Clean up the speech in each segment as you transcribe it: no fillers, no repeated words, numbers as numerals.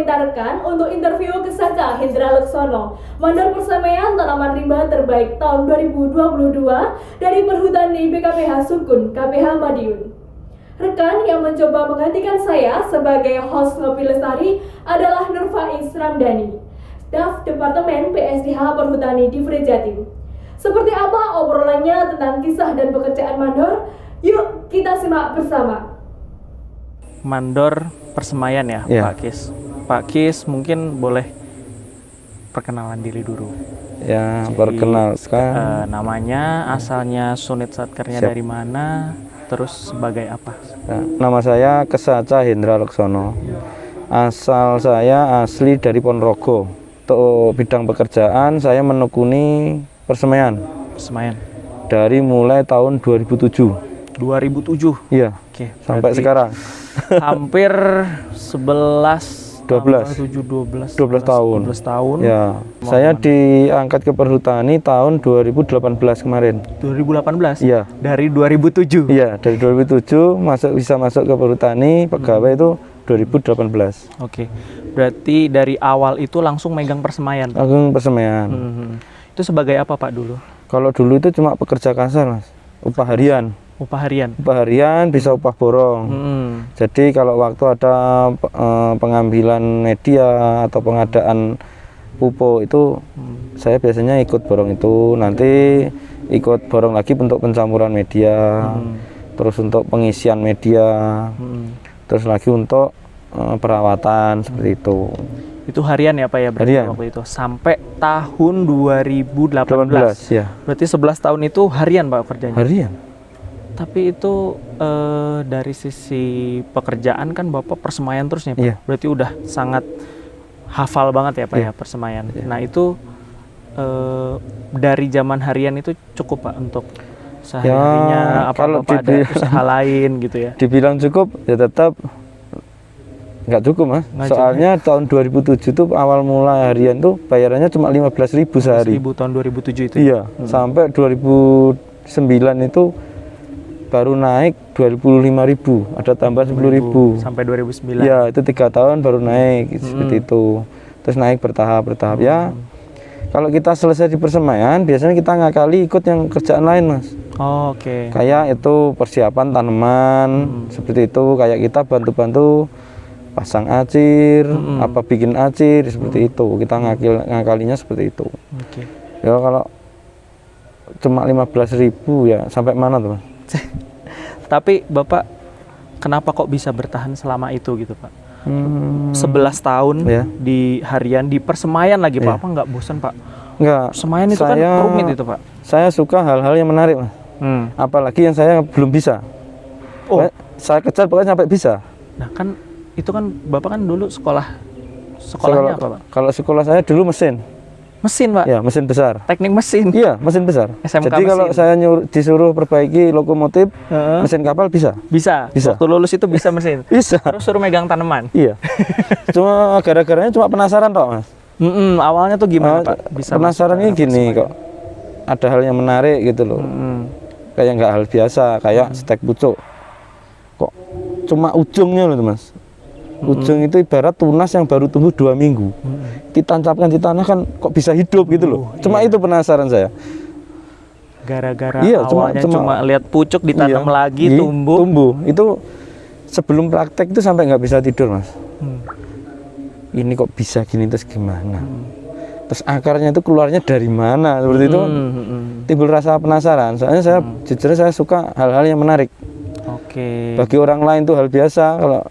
meminta rekan untuk interview ke Saca Hendra Leksono, Mandor Persemaian Tanaman Rimba Terbaik tahun 2022 dari Perhutani BKPH Sukun, KPH Madiun. Rekan yang mencoba menggantikan saya sebagai host Ngopi Lestari adalah Nurfaiz Ramdhani, Staf Departemen PSDH Perhutani di Jatim. Seperti apa obrolannya tentang kisah dan pekerjaan Mandor? Yuk kita simak bersama. Mandor Persemaian ya, Pak Kis. Pak Kis mungkin boleh perkenalan diri dulu. Ya, Jadi, perkenalkan. Namanya, asalnya Sunit Satkernya dari mana, terus sebagai apa? Ya, nama saya Kesaca Hendra Leksono. Asal saya asli dari Ponorogo. Untuk bidang pekerjaan saya menekuni persemaian. Persemaian. Dari mulai tahun 2007. 2007. Iya. Oke. Sampai sekarang. Hampir 12 12 tahun. 12 tahun. Ya. Saya diangkat ke Perhutani tahun 2018 kemarin. 2018? Iya. Dari 2007? Iya, dari 2007 bisa masuk ke Perhutani, pegawai itu 2018. Oke. Berarti dari awal itu langsung megang persemaian? Langsung persemaian. Itu sebagai apa Pak dulu? Kalau dulu itu cuma pekerja kasar, Mas. Upah harian. Upah harian? Upah harian bisa upah borong. Jadi kalau waktu ada pengambilan media atau pengadaan pupuk itu saya biasanya ikut borong itu. Nanti ikut borong lagi untuk pencampuran media. Terus untuk pengisian media. Terus lagi untuk perawatan seperti itu. Itu harian ya Pak ya berarti harian. Waktu itu sampai tahun 2018 ya. Berarti 11 tahun itu harian Pak kerjanya? Harian. Tapi itu dari sisi pekerjaan kan Bapak persemaian terus nih Pak? Iya. Berarti udah sangat hafal banget ya Pak ya persemaian. Nah itu dari zaman harian itu cukup Pak untuk sehari-harinya apa kalau Bapak ada usaha lain gitu ya? Dibilang cukup ya tetap nggak cukup Mas. Soalnya tahun 2007 tuh awal mula harian tuh bayarannya cuma 15.000 sehari. 15.000 tahun 2007 itu? Iya, sampai 2009 itu baru naik 25.000, ada tambah 10.000 sampai 2009. Ya, itu 3 tahun baru naik seperti itu. Terus naik bertahap ya. Kalau kita selesai di persemaian, biasanya kita ngakali ikut yang kerjaan lain, Mas. Oke. Kayak itu persiapan tanaman, seperti itu. Kayak kita bantu-bantu pasang acir, apa bikin acir, seperti itu. Kita ngakalinya seperti itu. Oke. Ya kalau cuma 15.000 ya sampai mana tuh, Mas? Tapi Bapak kenapa kok bisa bertahan selama itu gitu Pak? 11 tahun di harian di persemaian lagi Pak, apa nggak bosan Pak? Enggak. Persemaian itu kan rumit itu Pak. Saya suka hal-hal yang menarik Mas. Apalagi yang saya belum bisa. Saya kejar pokoknya sampai bisa. Nah kan itu kan Bapak kan dulu sekolahnya apa Pak? Kalau sekolah saya dulu mesin. Mesin Pak? Ya, mesin besar. Teknik mesin? Iya, mesin besar. SMK jadi mesin. Kalau saya disuruh perbaiki lokomotif, mesin kapal bisa. Bisa? Waktu lulus itu bisa mesin? Bisa. Terus suruh megang tanaman? Iya. Cuma gara-garanya cuma penasaran toh Mas. Awalnya tuh gimana Pak? Bisa penasarannya gini kok. Ada hal yang menarik gitu loh. Kayak nggak hal biasa, kayak stek pucuk. Kok cuma ujungnya loh Mas. Ujung itu ibarat tunas yang baru tumbuh 2 minggu. Ditancapkan di tanah kan kok bisa hidup gitu loh. Cuma itu penasaran saya. Gara-gara awalnya cuma lihat pucuk ditanam lagi tumbuh. Itu sebelum praktek itu sampai nggak bisa tidur Mas. Ini kok bisa gini terus gimana? Terus akarnya itu keluarnya dari mana? Seperti itu timbul rasa penasaran. Soalnya saya jujur saya suka hal-hal yang menarik. Oke. Bagi orang lain itu hal biasa, kalau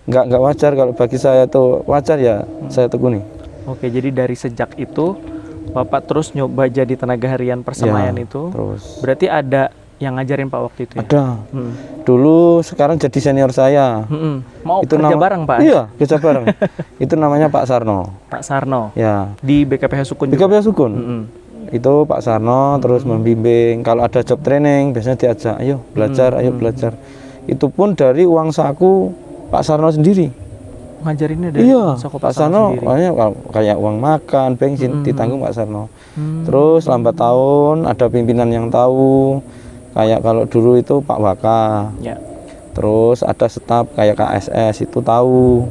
nggak wajar, kalau bagi saya tuh wajar ya saya tekuni. Oke, jadi dari sejak itu Bapak terus nyoba jadi tenaga harian persemaian itu. Terus. Berarti ada yang ngajarin Pak waktu itu ya? Ada. Dulu sekarang jadi senior saya. Mau itu kerja bareng Pak? Iya, kerja bareng. Itu namanya Pak Sarno. Pak Sarno. Ya. Di BKPH Sukun. BKPH Sukun. Itu Pak Sarno terus membimbing. Kalau ada job training biasanya diajak, ayo belajar, ayo belajar. Itu pun dari uang saku Pak Sarno sendiri. Ngajarinnya dari saku Pak Sarno sendiri. Kayak uang makan, bensin ditanggung Pak Sarno. Terus lambat tahun ada pimpinan yang tahu. Kayak kalau dulu itu Pak Waka. Terus ada staf kayak KSS itu tahu.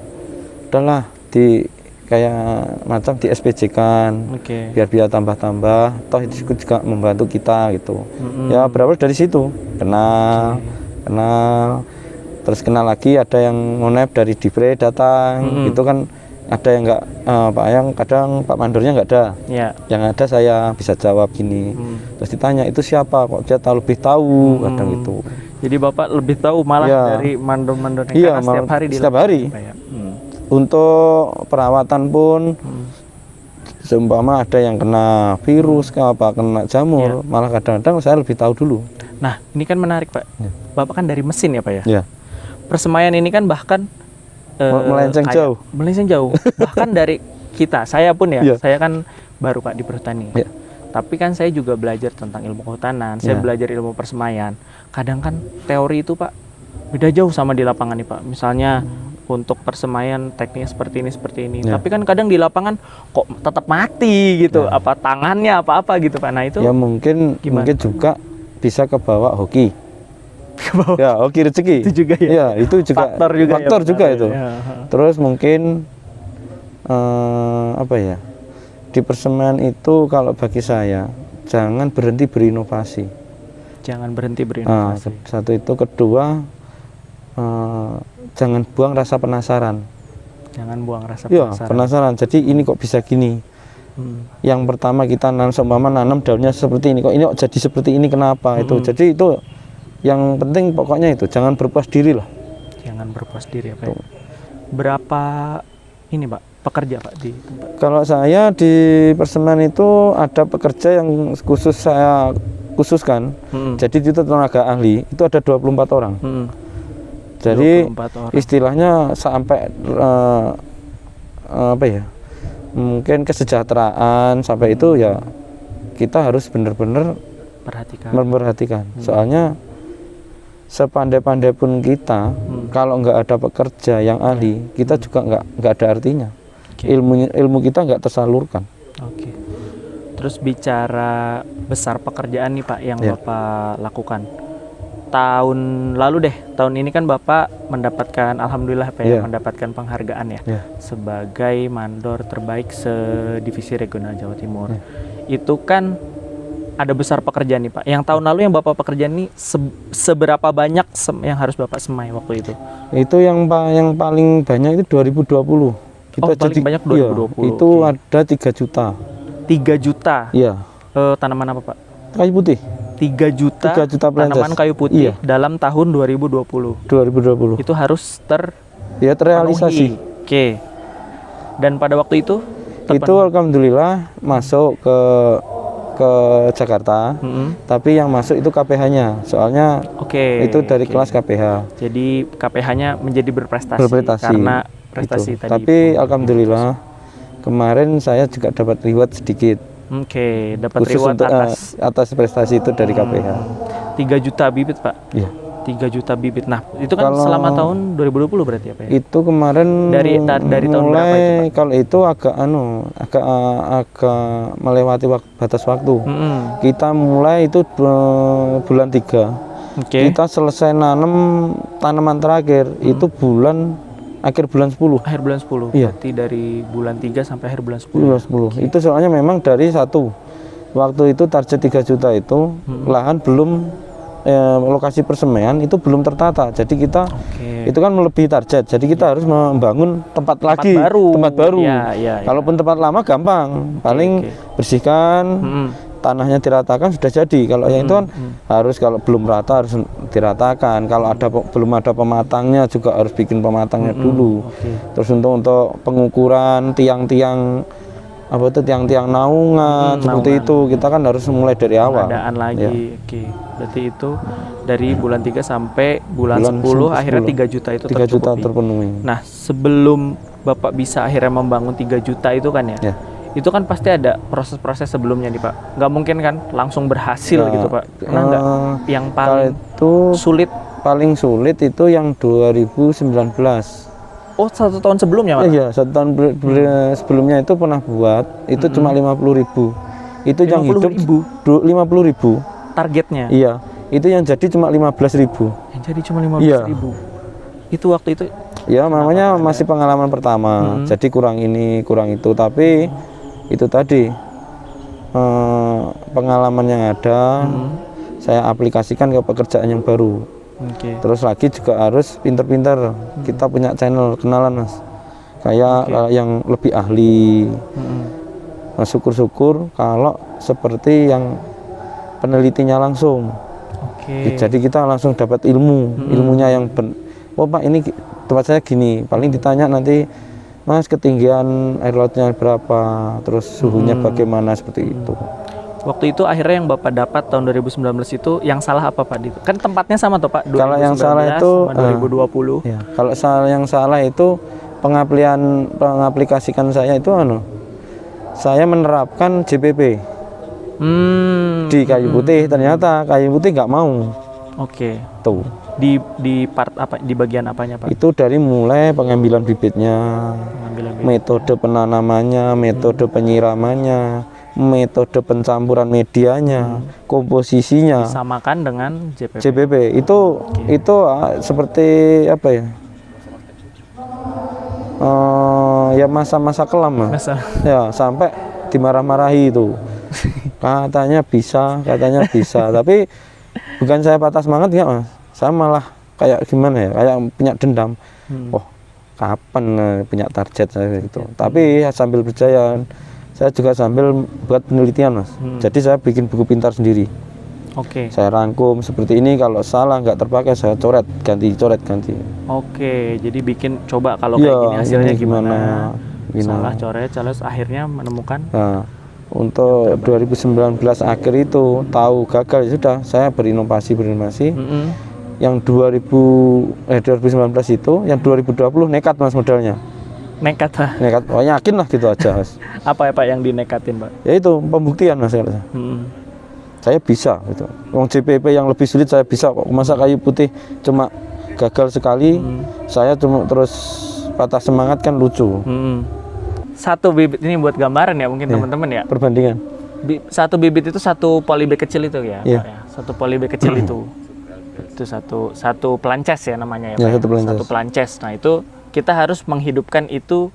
Udahlah Jadi kayak macam di SPJ kan, biar tambah-tambah, toh itu juga membantu kita gitu. Ya berawal dari situ, kenal, terus kenal lagi, ada yang ngonep dari Dipre datang, itu kan ada yang nggak, Pak yang kadang Pak Mandornya nggak ada, yang ada saya bisa jawab gini, terus ditanya itu siapa, kok dia tahu lebih tahu, kadang gitu. Jadi Bapak lebih tahu malah dari mandor-mandor yang setiap hari di setiap hari. Untuk perawatan pun seumpama ada yang kena virus kena jamur, malah kadang-kadang saya lebih tahu dulu. Nah, ini kan menarik, Pak. Bapak kan dari mesin ya, Pak ya? Iya. Persemaian ini kan bahkan melenceng jauh. Bahkan dari kita, saya pun saya kan baru Pak di perhutani. Tapi kan saya juga belajar tentang ilmu kehutanan, saya belajar ilmu persemaian. Kadang kan teori itu Pak beda jauh sama di lapangan nih Pak. Misalnya untuk persemaian tekniknya seperti ini. Tapi kan kadang di lapangan kok tetap mati gitu. Apa tangannya apa gitu Pak. Nah itu ya mungkin juga bisa ke bawah hoki. Ya, hoki rezeki. Itu juga ya. Ya, itu juga faktor juga itu. Terus mungkin apa ya? Di persemaian itu kalau bagi saya jangan berhenti berinovasi. Satu itu, kedua jangan buang rasa penasaran. Penasaran. Jadi ini kok bisa gini. Yang pertama kita nanam daunnya seperti ini, kok ini kok jadi seperti ini, kenapa itu. Jadi itu yang penting pokoknya itu jangan berpuas diri lah. Jangan berpuas diri Pak. Berapa ini Pak pekerja Pak di tempat? Kalau saya di persemaian itu ada pekerja yang khusus saya khususkan. Jadi itu tenaga ahli itu ada 24 orang. Jadi 24 orang. Istilahnya sampai apa ya? Mungkin kesejahteraan sampai itu ya kita harus benar-benar memperhatikan. Soalnya sepandai-pandai pun kita kalau nggak ada pekerja yang ahli, kita juga nggak ada artinya. Ilmu kita nggak tersalurkan. Terus bicara besar pekerjaan nih Pak yang Bapak lakukan tahun lalu tahun ini kan Bapak mendapatkan, alhamdulillah Pak mendapatkan penghargaan sebagai mandor terbaik se-divisi regional Jawa Timur. Itu kan ada besar pekerjaan nih Pak. Yang tahun lalu yang Bapak pekerjaan ini seberapa banyak yang harus Bapak semai waktu itu? Itu yang paling banyak itu 2020. Kita paling banyak 2020. Itu ada 3 juta. 3 juta? Iya. Tanaman apa Pak? Kayu putih. 3 juta tanaman kayu putih dalam tahun 2020. Itu harus terrealisasi. Dan pada waktu itu alhamdulillah masuk ke Jakarta. Tapi yang masuk itu KPH-nya. Soalnya itu dari kelas KPH. Jadi KPH-nya menjadi berprestasi karena prestasi tadi. Tapi alhamdulillah kemarin saya juga dapat reward sedikit. Dapat reward atas prestasi itu dari KPH. 3 juta bibit Pak? Iya. 3 juta bibit. Nah itu kan selama tahun 2020 berarti apa ya? Itu kemarin dari tahun berapa itu Pak? Kalau itu agak melewati batas waktu. Kita mulai itu bulan 3. Kita selesai nanam tanaman terakhir itu akhir bulan 10. Akhir bulan 10. Iya. Berarti dari bulan 3 sampai akhir bulan 10. Bulan 10. Itu soalnya memang dari waktu itu target 3 juta itu lahan belum lokasi persemaian itu belum tertata. Jadi kita itu kan melebihi target. Jadi kita harus membangun tempat baru. Ya. Kalaupun tempat lama gampang. Paling bersihkan, tanahnya diratakan sudah jadi. Kalau yang itu kan harus, kalau belum rata harus diratakan. Kalau belum ada pematangnya juga harus bikin pematangnya dulu. Terus untuk pengukuran tiang-tiang naungan seperti itu kita kan harus mulai dari awal. Pengadaan lagi. Berarti itu dari bulan 3 sampai bulan 10 akhirnya 3 juta itu 3 juta terpenuhi. Nah, sebelum Bapak bisa akhirnya membangun 3 juta itu kan ya. Itu kan pasti ada proses-proses sebelumnya nih Pak. Nggak mungkin kan langsung berhasil gitu Pak. Karena yang paling sulit itu yang 2019. Oh, 1 tahun sebelumnya Pak? Iya, 1 tahun sebelumnya itu pernah buat, itu cuma 50.000. Itu 50 yang hidup 50.000 targetnya. Iya, itu yang jadi cuma 15.000. Yang jadi cuma 15.000. Itu waktu itu Ya namanya masih pengalaman pertama, jadi kurang ini kurang itu, tapi itu tadi pengalaman yang ada saya aplikasikan ke pekerjaan yang baru. Terus lagi juga harus pinter-pinter, kita punya channel kenalan mas, kayak yang lebih ahli. Nah, syukur-syukur kalau seperti yang penelitinya langsung. Jadi kita langsung dapat ilmunya yang oh pak ini tempat saya gini, paling ditanya nanti mas ketinggian air lautnya berapa, terus suhunya bagaimana, seperti itu. Waktu itu akhirnya yang Bapak dapat tahun 2019 itu yang salah apa Pak? Kan tempatnya sama tuh Pak, 2019 kalau yang salah itu sama 2020. Ya, kalau yang salah itu pengaplikasikan saya itu saya menerapkan JPP di kayu putih, ternyata kayu putih nggak mau. Tuh. Di part apa, di bagian apanya Pak? Itu dari mulai pengambilan bibitnya, metode penanamannya, metode penyiramannya, metode pencampuran medianya, komposisinya. Disamakan dengan JPP. JPP itu seperti apa ya? Ya masa-masa kelam lah. Ya sampai dimarah-marahi itu. Katanya bisa, tapi bukan saya patah semangat ya mas. Saya malah kayak gimana ya, kayak punya dendam. Oh kapan punya target saya gitu. Tapi ya, sambil berjalan saya juga sambil buat penelitian mas. Jadi saya bikin buku pintar sendiri. Saya rangkum seperti ini, kalau salah nggak terpakai saya coret ganti. Jadi bikin coba kalau kayak gini hasilnya gimana. Salah coret, akhirnya menemukan. Nah, untuk 2019 akhir itu tahu gagal, ya sudah saya berinovasi. Yang 2019 itu, yang 2020 nekat mas modalnya. Nekat, oh, yakin lah gitu aja mas. Apa ya Pak yang dinekatin Pak? Ya itu pembuktian mas. Saya bisa gitu. Wong JPP yang lebih sulit saya bisa kok. Masa kayu putih cuma gagal sekali, saya cuma terus patah semangat kan lucu. Satu bibit ini buat gambaran ya mungkin teman-teman ya. Perbandingan. Satu bibit itu satu polybag kecil itu ya, Pak, ya. Satu polybag kecil itu satu pelances ya namanya ya, Pak, satu pelances. Nah itu kita harus menghidupkan itu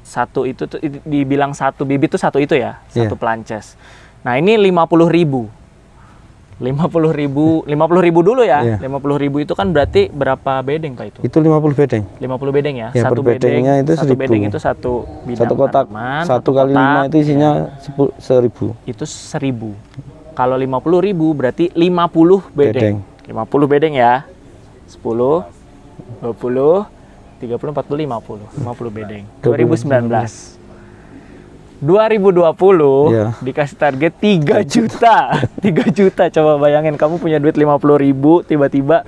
satu itu dibilang satu bibit itu satu itu ya, satu pelances. Nah ini 50.000 dulu ya. 50.000 itu kan berarti berapa bedeng Pak itu? Itu 50 bedeng. 50 bedeng ya. Ya Satu bedengnya itu 1.000. Bedeng itu satu bidang satu kotak. tanaman, satu kali kotak, 5 itu isinya 1.000. Itu 1.000. Kalau 50.000 berarti 50 bedeng. 50 bedeng ya. 10, 20, 30, 40, 50 bedeng. 2019. 2020 ya. Dikasih target 3 juta. 3 juta, coba bayangin kamu punya duit 50.000 tiba-tiba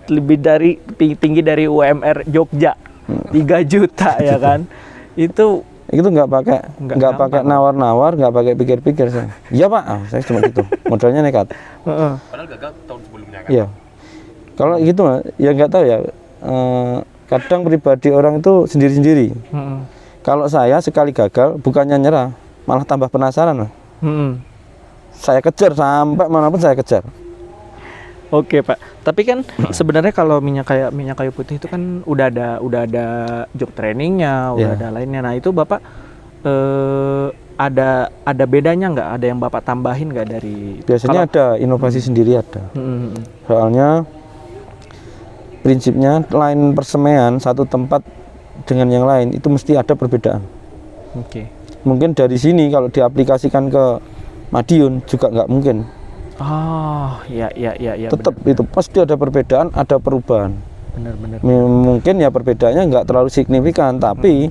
lebih dari tinggi dari UMR Jogja. 3 juta ya kan. Itu nggak pakai nawar-nawar, nggak pakai pikir-pikir saya. Iya Pak, saya cuma gitu. Modalnya nekat. Padahal gagal tahun sebelumnya kan. Iya. Kalau gitu ya nggak tahu ya. Kadang pribadi orang itu sendiri-sendiri. Kalau saya sekali gagal, bukannya nyerah, malah tambah penasaran. Saya kejar sampai manapun saya kejar. Oke Pak, tapi kan sebenarnya kalau minyak kayu putih itu kan udah ada job trainingnya, udah ada lainnya. Nah itu Bapak ada bedanya nggak? Ada yang Bapak tambahin nggak dari? Biasanya ada inovasi sendiri ada. Soalnya prinsipnya lain persemaian satu tempat dengan yang lain itu mesti ada perbedaan. Mungkin dari sini kalau diaplikasikan ke Madiun juga nggak mungkin. Ya. Tetap itu pasti ada perbedaan, ada perubahan. Benar. Mungkin ya perbedaannya nggak terlalu signifikan, tapi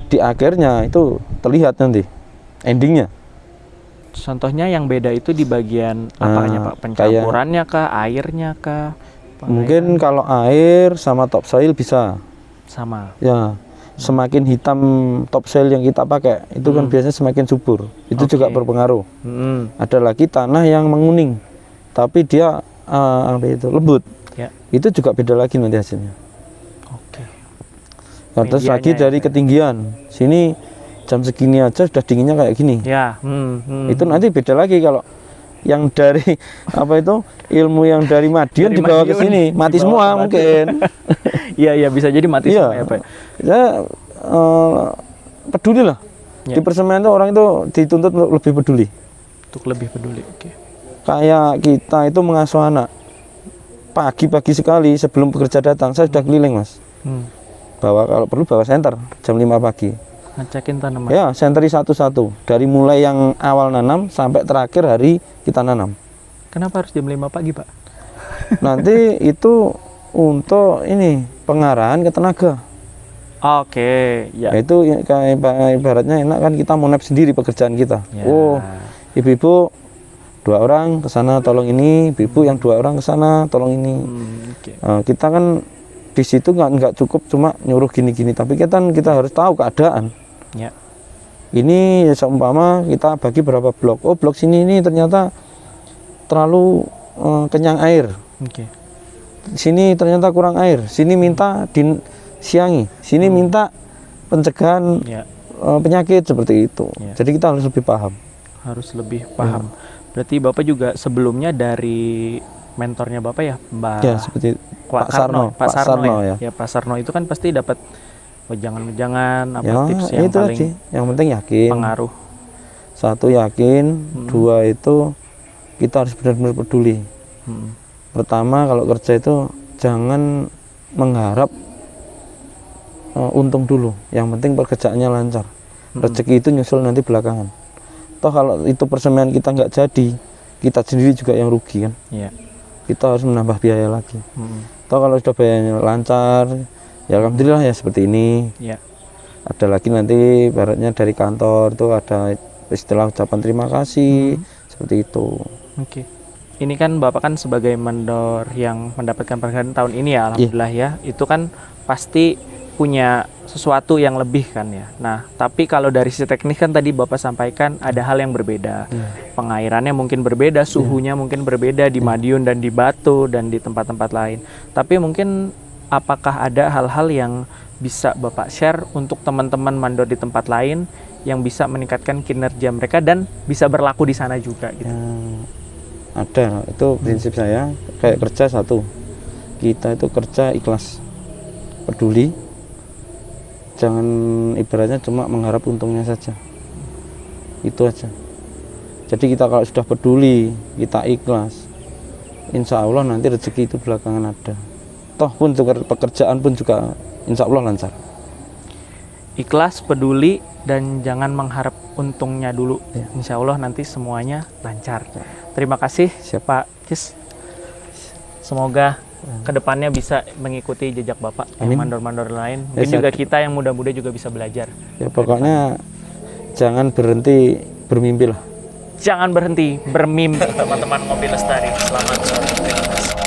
di akhirnya itu terlihat nanti endingnya. Contohnya yang beda itu di bagian apanya Pak? Pencampurannya kah, airnya kah? Mungkin kalau air sama topsoil bisa sama. Ya, semakin hitam topsoil yang kita pakai itu kan biasanya semakin subur. Itu juga berpengaruh. Ada lagi tanah yang menguning, tapi dia lembut. Itu juga beda lagi nanti hasilnya. Nah, terus lagi dari ketinggian. Sini jam segini aja sudah dinginnya kayak gini. Itu nanti beda lagi kalau yang dari ilmu yang dari Madiun dibawa ke sini mati semua mungkin. Iya bisa jadi mati Iya. semua ya Pak. Saya peduli lah. Ya. Di persemaian itu orang itu dituntut untuk lebih peduli. Untuk lebih peduli. Oke. Kayak kita itu mengasuh anak. Pagi-pagi sekali sebelum pekerja datang, saya sudah keliling Mas. Bawa kalau perlu bawa senter jam 5 pagi. Ngecekin tanaman. Ya, senteri satu-satu. Dari mulai yang awal nanam sampai terakhir hari kita nanam. Kenapa harus jam 5 pagi Pak? Nanti itu untuk ini pengarahan ke tenaga. Oke, ya. Itu kayak ibaratnya enak kan kita mau nap sendiri pekerjaan kita. Ya. Oh, ibu-ibu 2 orang ke sana tolong ini, ibu yang 2 orang ke sana tolong ini. Oke. Kita kan di situ nggak cukup cuma nyuruh gini-gini, tapi kita harus tahu keadaan. Ya. Ini ya seumpama kita bagi berapa blok. Oh, blok sini ini ternyata terlalu kenyang air. Oke. Sini ternyata kurang air. Sini minta disiangi. Sini minta pencegahan Ya. penyakit seperti itu. Ya. Jadi kita harus lebih paham. Harus lebih paham. Berarti Bapak juga sebelumnya dari mentornya Bapak ya, Mbak Ya, seperti Pak Sarno. Pak Sarno ya. ya. Ya, Pak Sarno itu kan pasti dapat wejangan-wejangan apa Ya, tips yang itu paling aja. Yang penting yakin. pengaruh. 1 yakin, 2 itu kita harus benar-benar peduli. Hmm. Pertama kalau kerja itu jangan mengharap untung dulu. Yang penting pekerjaannya lancar. Rezeki itu nyusul nanti belakangan. Toh kalau itu persemaian kita nggak jadi, kita sendiri juga yang rugi kan. Iya. Kita harus menambah biaya lagi. Hmm. Toh kalau sudah biayanya lancar, ya alhamdulillah ya seperti ini. Iya. Ada lagi nanti baratnya dari kantor tuh ada istilah ucapan terima kasih seperti itu. Oke. Ini kan Bapak kan sebagai mandor yang mendapatkan penghargaan tahun ini ya, alhamdulillah ya. Itu kan pasti punya sesuatu yang lebih kan ya. Nah, tapi kalau dari sisi teknis kan tadi Bapak sampaikan ada hal yang berbeda. Pengairannya mungkin berbeda, suhunya mungkin berbeda di Madiun dan di Batu dan di tempat-tempat lain. Tapi mungkin apakah ada hal-hal yang bisa Bapak share untuk teman-teman mandor di tempat lain yang bisa meningkatkan kinerja mereka dan bisa berlaku di sana juga gitu. Ada, itu prinsip saya kayak kerja satu. Kita itu kerja ikhlas, peduli. Jangan ibaratnya cuma mengharap untungnya saja. Itu aja. Jadi kita kalau sudah peduli, kita ikhlas, insya Allah nanti rezeki itu belakangan ada. Toh pun juga pekerjaan pun juga insya Allah lancar. Ikhlas, peduli, dan jangan mengharap untungnya dulu. Insya Allah nanti semuanya lancar. Terima kasih Pak Cis. Semoga kedepannya bisa mengikuti jejak Bapak yang mandor-mandor lain. Mungkin juga kita yang muda-muda juga bisa belajar. Ya pokoknya jangan berhenti bermimpi lah. Jangan berhenti bermimpi. Teman-teman Ngopi Lestari, selamat sore. Terima kasih.